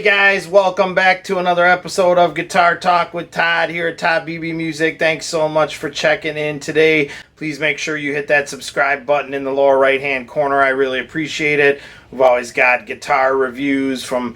guys, welcome back to another episode of Guitar Talk with Todd here at Todd Beebe Music. Thanks so much for checking in today. Please make sure you hit that subscribe button in the lower right hand corner. I really appreciate it. We've always got guitar reviews from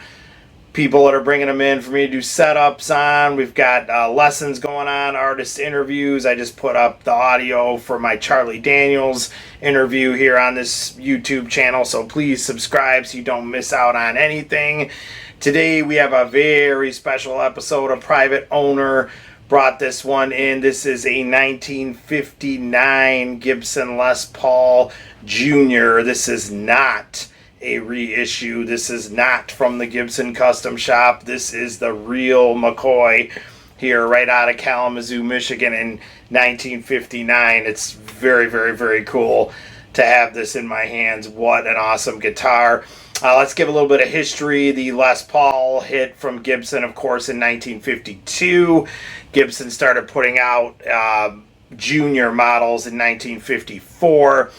people that are bringing them in for me to do setups on. We've got lessons going on, artist interviews. I just put up the audio for my Charlie Daniels interview here on this YouTube channel, so please subscribe so you don't miss out on anything. Today we have a very special episode. A private owner brought this one in. This is a 1959 Gibson Les Paul Jr. This is not a reissue. This is not from the Gibson Custom Shop. This is the real McCoy here right out of Kalamazoo, Michigan in 1959. It's very, very, very cool to have this in my hands. What an awesome guitar. Let's give a little bit of history. The Les Paul hit from Gibson, of course, in 1952. Gibson started putting out junior models in 1954,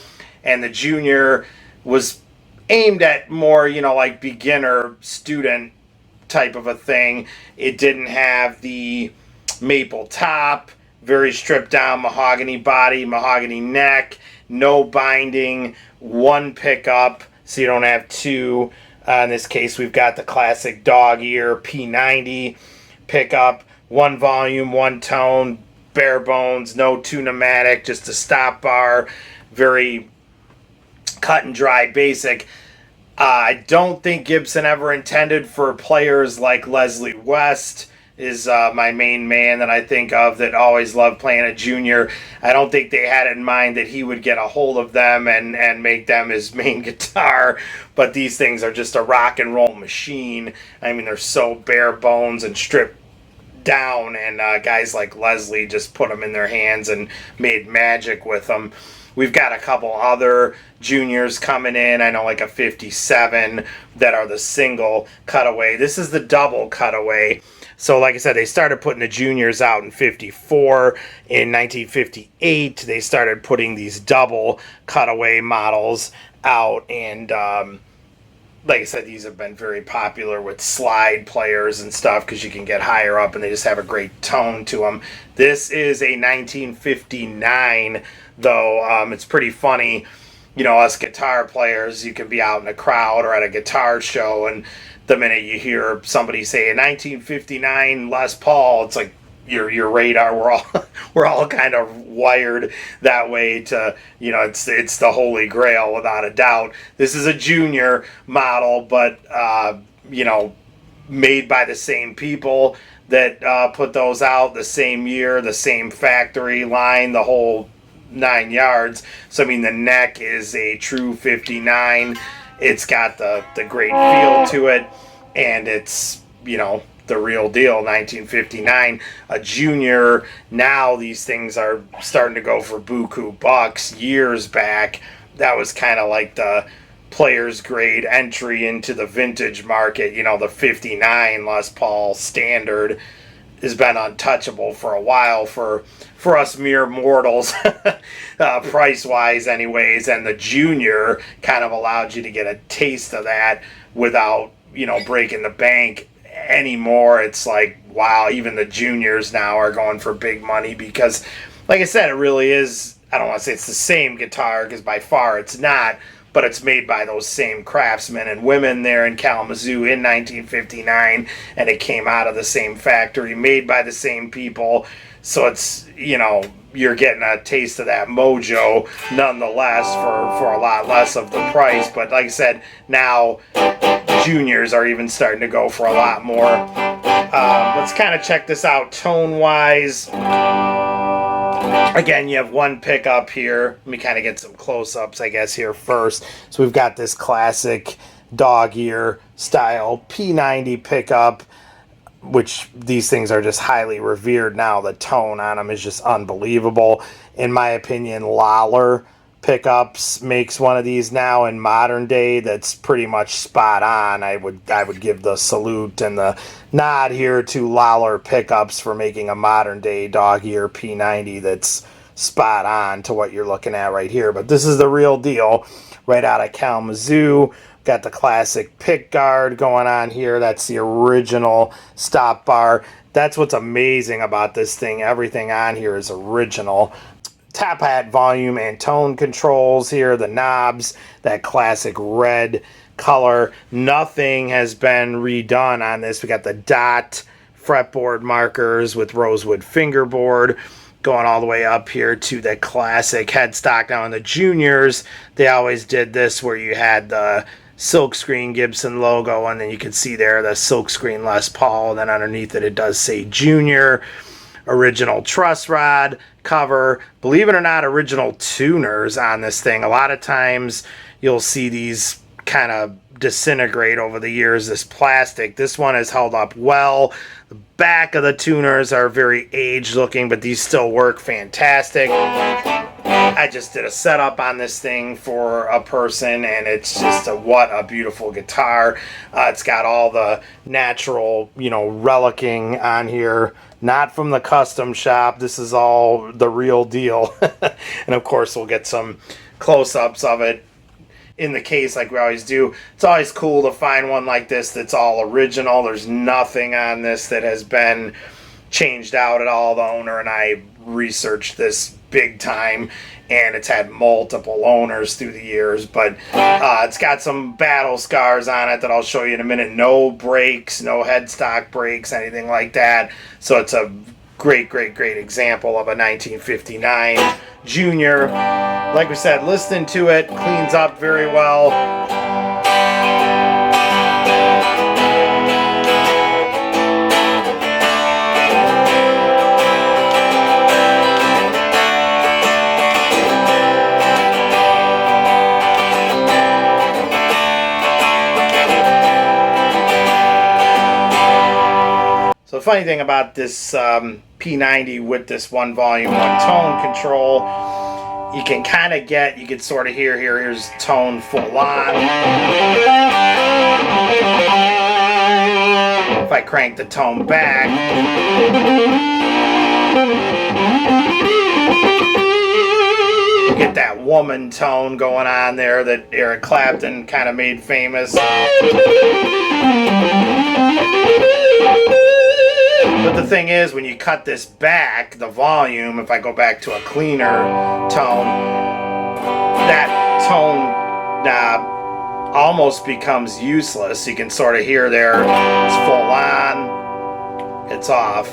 and the junior was aimed at more, like beginner student type of a thing. It didn't have the maple top, very stripped down mahogany body, mahogany neck, no binding, one pickup, so you don't have two. In this case, we've got the classic dog ear P90 pickup, one volume, one tone, bare bones, no tune-o-matic, just a stop bar, very cut and dry, basic. I don't think Gibson ever intended for players like Leslie West is my main man that I think of that always loved playing a junior. I don't think they had in mind that he would get a hold of them and make them his main guitar, but these things are just a rock and roll machine. I mean, they're so bare bones and stripped down, and guys like Leslie just put them in their hands and made magic with them. We've got a couple other juniors coming in. I know like a 57 that are the single cutaway. This is the double cutaway. So like I said, they started putting the juniors out in 54. In 1958, they started putting these double cutaway models out. And like I said, these have been very popular with slide players and stuff because you can get higher up and they just have a great tone to them. This is a 1959, though. It's pretty funny, us guitar players, you can be out in a crowd or at a guitar show, and the minute you hear somebody say a 1959 Les Paul, it's like your radar, we're all kind of wired that way to, it's the holy grail without a doubt. This is a junior model, but made by the same people that put those out the same year, the same factory line, the whole 9 yards. So I mean, the neck is a true 59. It's got the great feel to it, and it's the real deal. 1959. A junior, now these things are starting to go for buku bucks. Years back, that was kind of like the player's grade entry into the vintage market. The 59 Les Paul standard has been untouchable for a while for us mere mortals, price wise anyways, and the junior kind of allowed you to get a taste of that without breaking the bank anymore. It's like, wow, even the juniors now are going for big money because, like I said, it really is, I don't want to say it's the same guitar because by far it's not, but it's made by those same craftsmen and women there in Kalamazoo in 1959, and it came out of the same factory, made by the same people. So it's, you're getting a taste of that mojo nonetheless for a lot less of the price. But like I said, now juniors are even starting to go for a lot more. Let's kind of check this out tone-wise. Again, you have one pickup here. Let me kind of get some close-ups, I guess, here first. So we've got this classic dog ear style P90 pickup, which these things are just highly revered now. The tone on them is just unbelievable. In my opinion, Lollar Pickups makes one of these now in modern day that's pretty much spot on. I would give the salute and the nod here to Lollar Pickups for making a modern day dog ear P90 that's spot on to what you're looking at right here. But this is the real deal right out of Kalamazoo. Got the classic pick guard going on here. That's the original stop bar. That's what's amazing about this thing. Everything on here is original. Top hat volume and tone controls here. The knobs, that classic red color. Nothing has been redone on this. We got the dot fretboard markers with rosewood fingerboard going all the way up here to the classic headstock. Now in the juniors, they always did this where you had the silkscreen Gibson logo, and then you can see there the silkscreen Les Paul, and then underneath it does say Junior. Original truss rod cover. Believe it or not, original tuners on this thing. A lot of times you'll see these kind of disintegrate over the years, this plastic. This one has held up well. The back of the tuners are very aged looking, but these still work fantastic. I just did a setup on this thing for a person, and it's just what a beautiful guitar. It's got all the natural, relicing on here, not from the custom shop. This is all the real deal. And of course we'll get some close-ups of it in the case like we always do. It's always cool to find one like this that's all original. There's nothing on this that has been changed out at all. The owner and I researched this big time, and it's had multiple owners through the years, but it's got some battle scars on it that I'll show you in a minute. No brakes, no headstock brakes, anything like that. So it's a great example of a 1959 Junior. Like we said, listening to it cleans up very well. So the funny thing about this P90 with this one volume, one tone control, you can kind of you can sort of here's tone full on. If I crank the tone back, you get that woman tone going on there that Eric Clapton kind of made famous. But the thing is, when you cut this back, the volume, if I go back to a cleaner tone, that tone knob almost becomes useless. You can sort of hear there, it's full on, it's off.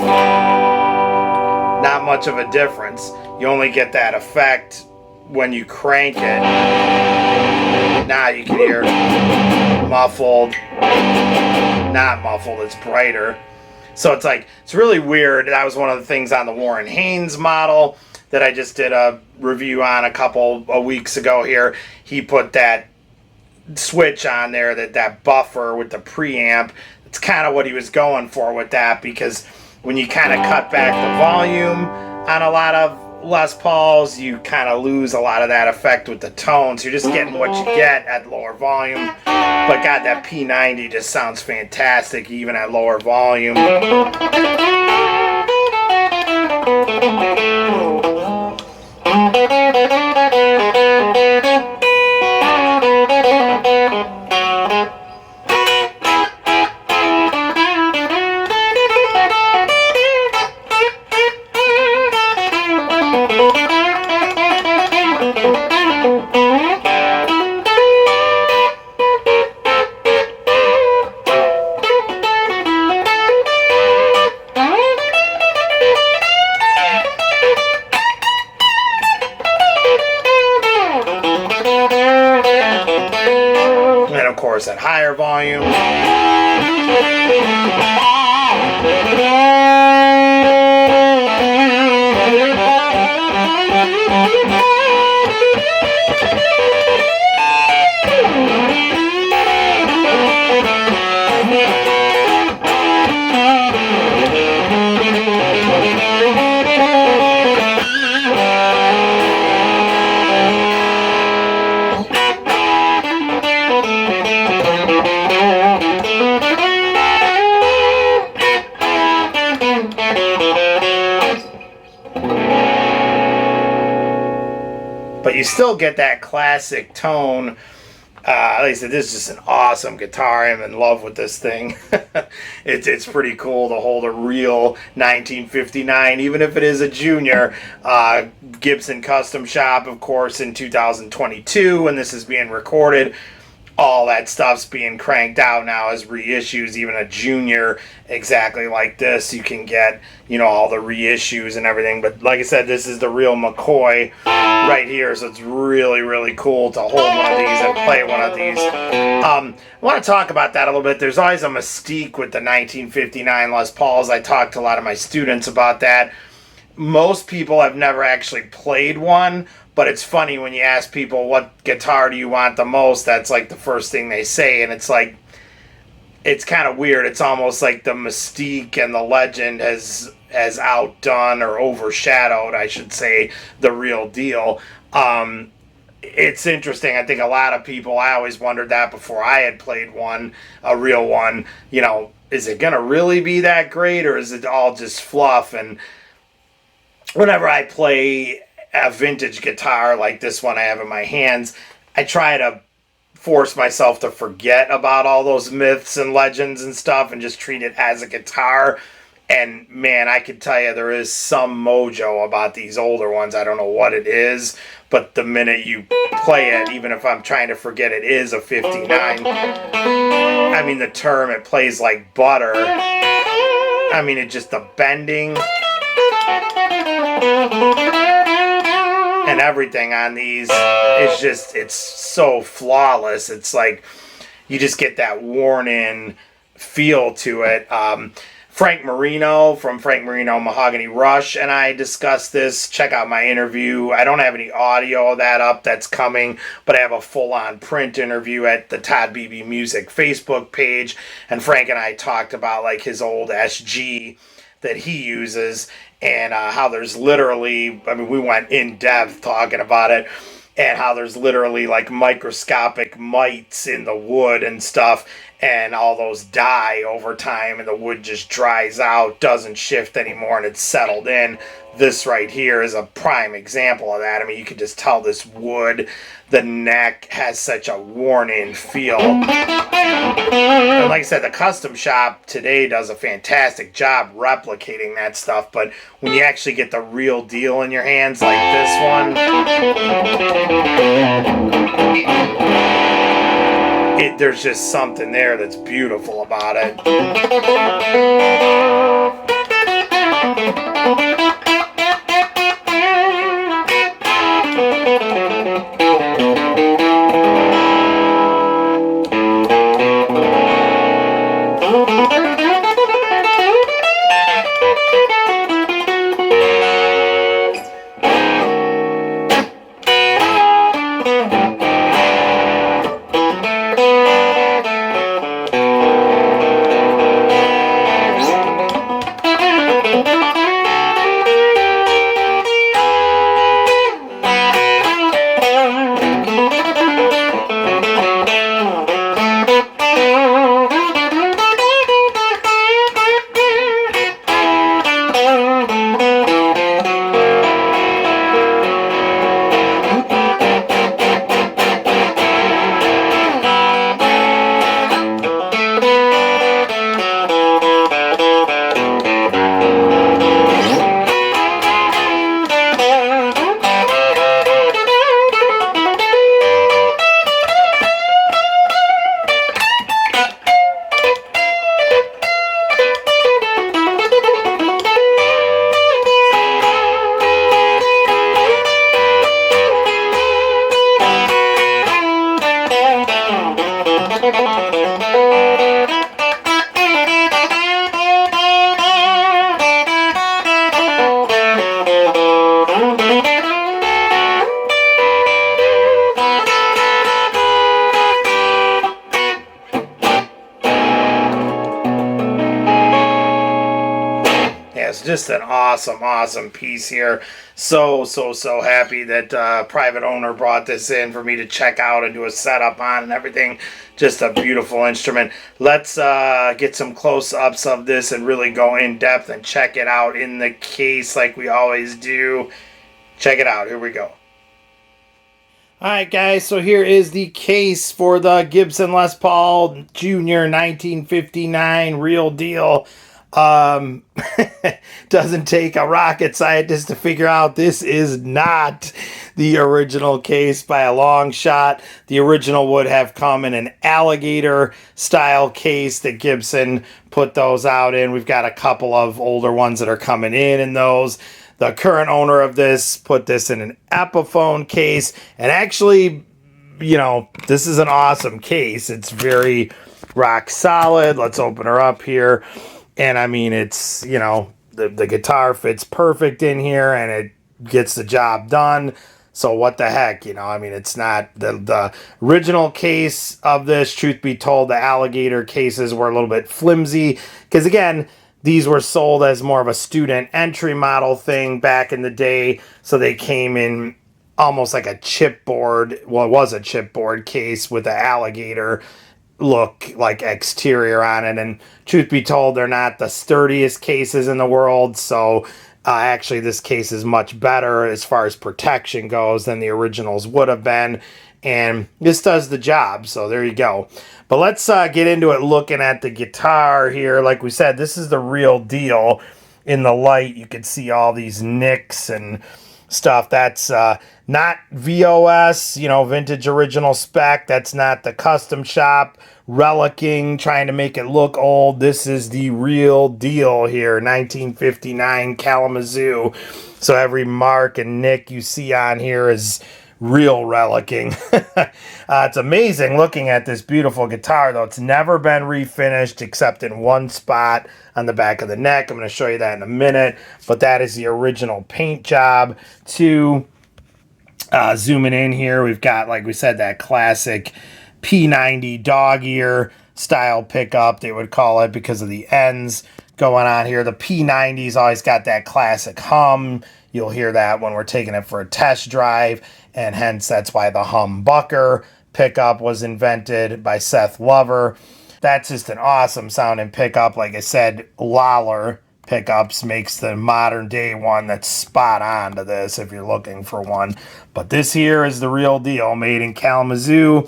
Not much of a difference. You only get that effect when you crank it. Now you can hear muffled, not muffled, it's brighter. So it's really weird. That was one of the things on the Warren Haynes model that I just did a review on a couple of weeks ago here. He put that switch on there, that buffer with the preamp. It's kind of what he was going for with that, because when you kind of cut back the volume on a lot of Les Pauls, you kind of lose a lot of that effect with the tones. You're just getting what you get at lower volume. But God, that P90 just sounds fantastic even at lower volume. And of course at higher volume. But you still get that classic tone Like I said, this is just an awesome guitar. I'm in love with this thing. It's pretty cool to hold a real 1959, even if it is a Junior. Gibson Custom Shop, of course, in 2022, when this is being recorded. All that stuff's being cranked out now as reissues. Even a Junior exactly like this, you can get, you know, all the reissues and everything. But like I said, this is the real McCoy right here, so it's really, really cool to hold one of these and play one of these. I want to talk about that a little bit. There's always a mystique with the 1959 Les Pauls. I talked to a lot of my students about that. Most people have never actually played one, but it's funny when you ask people, what guitar do you want the most? That's like the first thing they say, and it's like, it's kind of weird. It's almost like the mystique and the legend has outdone or overshadowed, I should say, the real deal. It's interesting. I think a lot of people, I always wondered that before I had played one, a real one, you know, is it going to really be that great, or is it all just fluff? And whenever I play a vintage guitar like this one I have in my hands, I try to force myself to forget about all those myths and legends and stuff and just treat it as a guitar. And man, I can tell you there is some mojo about these older ones. I don't know what it is, but the minute you play it, even if I'm trying to forget it is a 59, I mean, the term, it plays like butter. I mean, it just, the bending and everything on these is just, it's so flawless. It's like you just get that worn in feel to it. Frank Marino from Frank Marino Mahogany Rush and I discussed this. Check out my interview. I don't have any audio of that up. That's coming, but I have a full-on print interview at the Todd Beebe Music Facebook page, and Frank and I talked about like his old SG that he uses, and how there's literally, I mean, we went in depth talking about it, and how there's literally like microscopic mites in the wood and stuff, and all those die over time, and the wood just dries out, doesn't shift anymore, and it's settled in. This right here is a prime example of that. I mean, you can just tell this wood, the neck has such a worn-in feel. And like I said, the custom shop today does a fantastic job replicating that stuff, but when you actually get the real deal in your hands, like this one, there's just something there that's beautiful about it. Just an awesome piece here. So happy that private owner brought this in for me to check out and do a setup on and everything. Just a beautiful instrument. Let's get some close-ups of this and really go in depth and check it out in the case like we always do. Check it out. Here we go. Alright guys, so here is the case for the Gibson Les Paul Jr. 1959 real deal. Doesn't take a rocket scientist to figure out this is not the original case by a long shot. The original would have come in an alligator style case that Gibson put those out in. We've got a couple of older ones that are coming in those. The current owner of this put this in an Epiphone case, and actually, you know, this is an awesome case. It's very rock solid. Let's open her up here. And I mean, it's, you know, the guitar fits perfect in here and it gets the job done. So what the heck, you know, I mean, it's not the original case of this. Truth be told, the alligator cases were a little bit flimsy because, again, these were sold as more of a student entry model thing back in the day. So they came in almost like a chipboard. Well, it was a chipboard case with the alligator look like exterior on it. And truth be told, they're not the sturdiest cases in the world. So actually, this case is much better as far as protection goes than the originals would have been. And this does the job. So there you go. But let's get into it looking at the guitar here. Like we said, this is the real deal. In the light, you can see all these nicks and stuff. That's not VOS, you know, vintage original spec. That's not the custom shop relicking, trying to make it look old. This is the real deal here, 1959 Kalamazoo. So every mark and nick you see on here is real relicking. It's amazing looking at this beautiful guitar, though. It's never been refinished except in one spot on the back of the neck. I'm going to show you that in a minute, but that is the original paint job. Zooming in here, we've got, like we said, that classic P90 dog ear style pickup, they would call it, because of the ends going on here. The P90's always got that classic hum. You'll hear that when we're taking it for a test drive, and hence that's why the humbucker pickup was invented by Seth Lover. That's just an awesome sounding pickup. Like I said, Lollar pickups makes the modern day one that's spot on to this if you're looking for one. But this here is the real deal, made in Kalamazoo.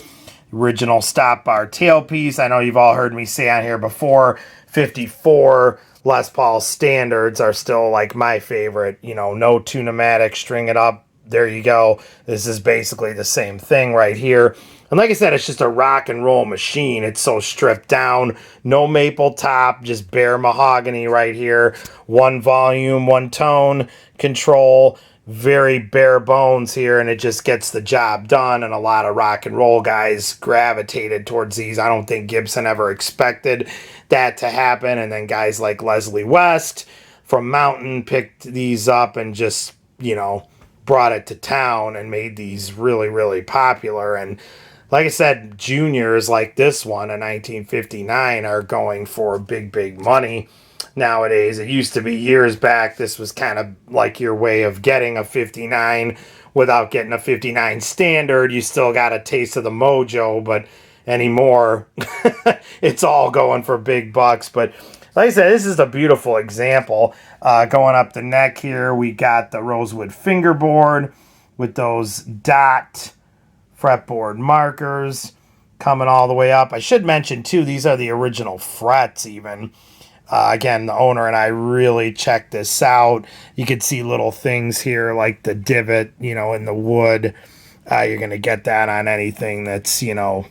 Original stop bar tailpiece. I know you've all heard me say on here before, 54 Les Paul standards are still like my favorite. You know, no tune-o-matic, string it up. There you go. This is basically the same thing right here. And like I said, it's just a rock and roll machine. It's so stripped down. No maple top, just bare mahogany right here. One volume, one tone control. Very bare bones here, and it just gets the job done. And a lot of rock and roll guys gravitated towards these. I don't think Gibson ever expected that to happen. And then guys like Leslie West from Mountain picked these up and just, you know, brought it to town and made these really, really popular. And like I said, juniors like this one in 1959 are going for big, big money nowadays. It used to be years back, this was kind of like your way of getting a 59 without getting a 59 standard. You still got a taste of the mojo, but anymore, it's all going for big bucks. But like I said, this is a beautiful example. Going up the neck here, we got the rosewood fingerboard with those dot fretboard markers coming all the way up. I should mention, too, these are the original frets even. Again, the owner and I really checked this out. You could see little things here like the divot, you know, in the wood. You're going to get that on anything that's, you know,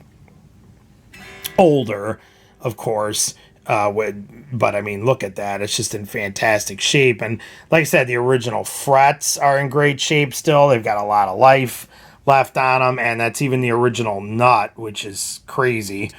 older, of course. But I mean, look at that. It's just in fantastic shape. And like I said, the original frets are in great shape still. They've got a lot of life left on them. And that's even the original nut, which is crazy.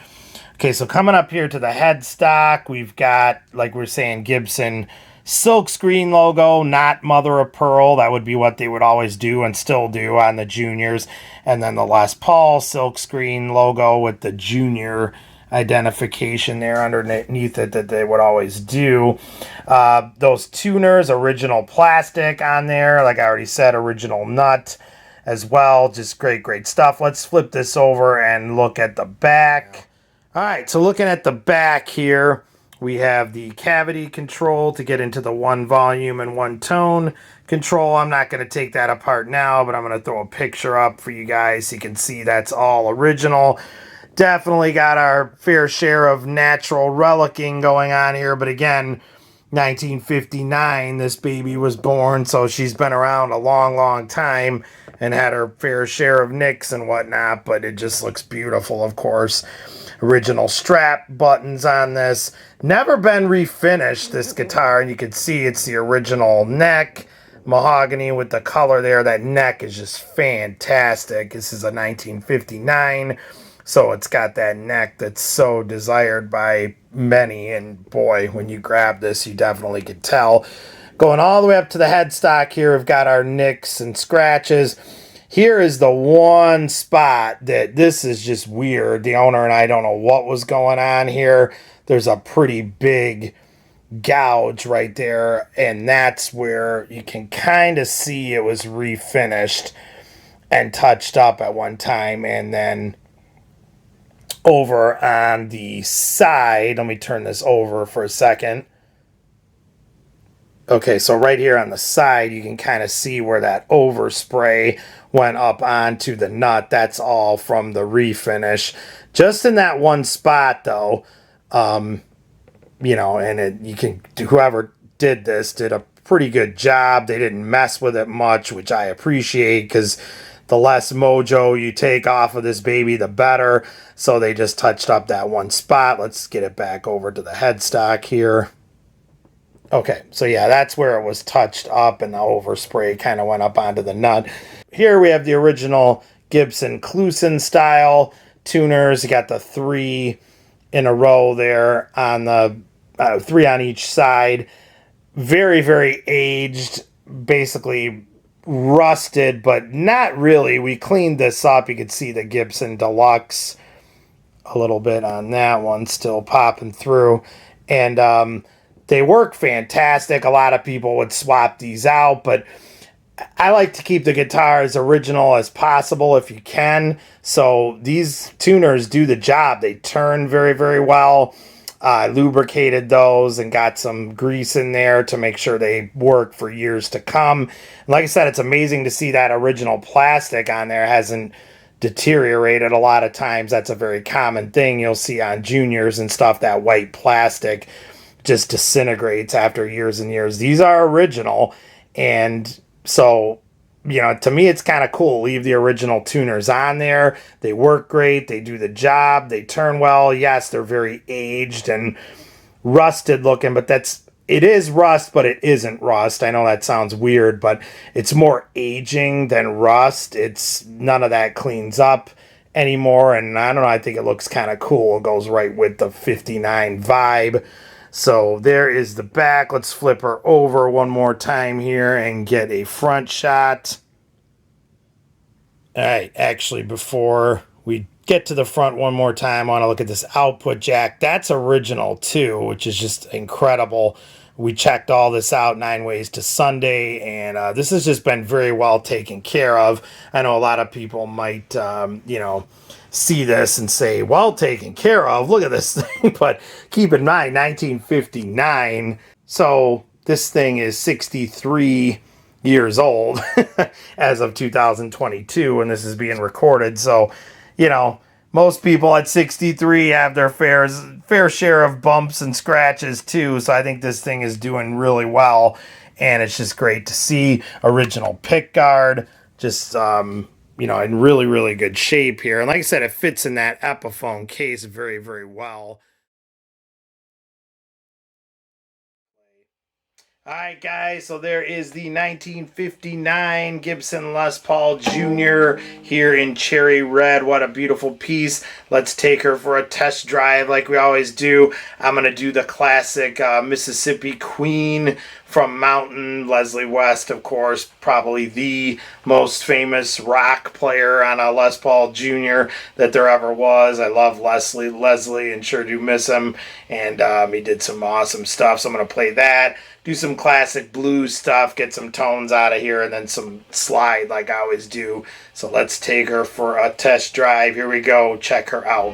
Okay, so coming up here to the headstock, we've got, like we're saying, Gibson silkscreen logo, not mother of pearl. That would be what they would always do and still do on the juniors. And then the Les Paul silkscreen logo with the junior identification there underneath it that they would always do. Those tuners, original plastic on there. Like I already said, original nut as well. Just great, great stuff. Let's flip this over and look at the back. All right, so looking at the back here, We have the cavity control to get into the one volume and one tone control. I'm not going to take that apart now, but I'm going to throw a picture up for you guys so you can see that's all original. Definitely got our fair share of natural relicking going on here, but again, 1959 this baby was born, so she's been around a long time and had her fair share of nicks and whatnot, but it just looks beautiful, of course. Original strap buttons on this. Never been refinished, this guitar, and you can see it's the original neck. Mahogany with the color there. That neck is just fantastic. This is a 1959, so it's got that neck that's so desired by many, and boy, when you grab this, you definitely can tell. Going all the way up to the headstock here, we've got our nicks and scratches. Here is the one spot that this is just weird. The owner and I don't know what was going on here. There's a pretty big gouge right there, and that's where you can kind of see it was refinished and touched up at one time. And then over on the side, let me turn this over for a second. Okay, so right here on the side, you can kind of see where that overspray went up onto the nut. That's all from the refinish. Just in that one spot, though, you know, and you can, whoever did this did a pretty good job. They didn't mess with it much, which I appreciate, because the less mojo you take off of this baby, the better. So they just touched up that one spot. Let's get it back over to the headstock here. Okay, so yeah, that's where it was touched up, and the overspray kind of went up onto the nut. Here we have the original Gibson style tuners. You got the 3 in a row there on the 3 on each side. Very aged, basically rusted, but not really. We cleaned this up. You could see the Gibson Deluxe a little bit on that one, still popping through. And they work fantastic. A lot of people would swap these out, but I like to keep the guitar as original as possible if you can. So these tuners do the job. They turn very well. I lubricated those and got some grease in there to make sure they work for years to come. And like I said, it's amazing to see that original plastic on there hasn't deteriorated. A lot of times that's a very common thing you'll see on juniors and stuff. That white plastic just disintegrates after years and years. These are original, and so, you know, to me it's kind of cool. Leave the original tuners on there. They work great. They do the job. They turn well. Yes, they're very aged and rusted looking, but it is rust, but it isn't rust. I know that sounds weird, but it's more aging than rust. It's none of that cleans up anymore, and I don't know, I think it looks kind of cool. It goes right with the 59 vibe. So there is the back. Let's flip her over one more time here and get a front shot. All right, actually, before we get to the front one more time, I want to look at this output jack. That's original too, which is just incredible. We checked all this out 9 ways to Sunday, and this has just been very well taken care of. I know a lot of people might, you know, see this and say, well taken care of, look at this thing. But keep in mind, 1959, so this thing is 63 years old as of 2022 when this is being recorded. So, you know, most people at 63 have their fair share of bumps and scratches too. So I think this thing is doing really well, and it's just great to see. Original pick guard, just you know, in really good shape here. And like I said, it fits in that Epiphone case very well. Alright guys, so there is the 1959 Gibson Les Paul Jr. here in cherry red. What a beautiful piece. Let's take her for a test drive like we always do. I'm going to do the classic Mississippi Queen from Mountain. Leslie West, of course, probably the most famous rock player on a Les Paul Jr. that there ever was. I love Leslie, and sure do miss him. And he did some awesome stuff, so I'm going to play that. Do some classic blues stuff, get some tones out of here, and then some slide like I always do. So let's take her for a test drive. Here we go. Check her out.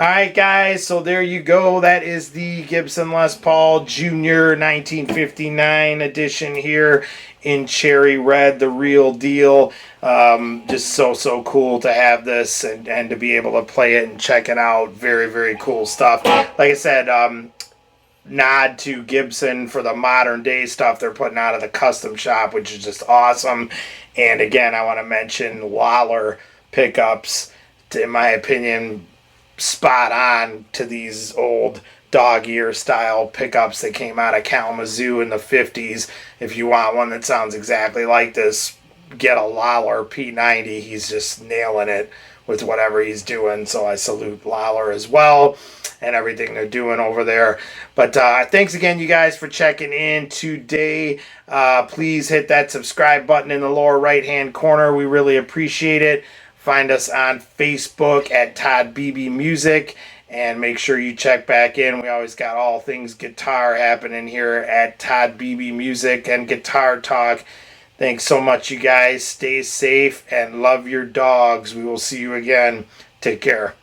Alright guys, so there you go. That is the Gibson Les Paul Jr. 1959 edition here in cherry red, the real deal. Just so cool to have this and to be able to play it and check it out. Very cool stuff. Like I said, nod to Gibson for the modern day stuff they're putting out of the custom shop, which is just awesome. And again, I want to mention Lollar pickups, in my opinion, spot on to these old dog ear style pickups that came out of Kalamazoo in the 50s. If you want one that sounds exactly like this, get a Lollar P90. He's just nailing it with whatever he's doing, so I salute Lollar as well and everything they're doing over there. But thanks again, you guys, for checking in today. Please hit that subscribe button in the lower right hand corner. We really appreciate it. Find us on Facebook at Todd Beebe Music, and make sure you check back in. We always got all things guitar happening here at Todd Beebe Music and Guitar Talk. Thanks so much, you guys. Stay safe and love your dogs. We will see you again. Take care.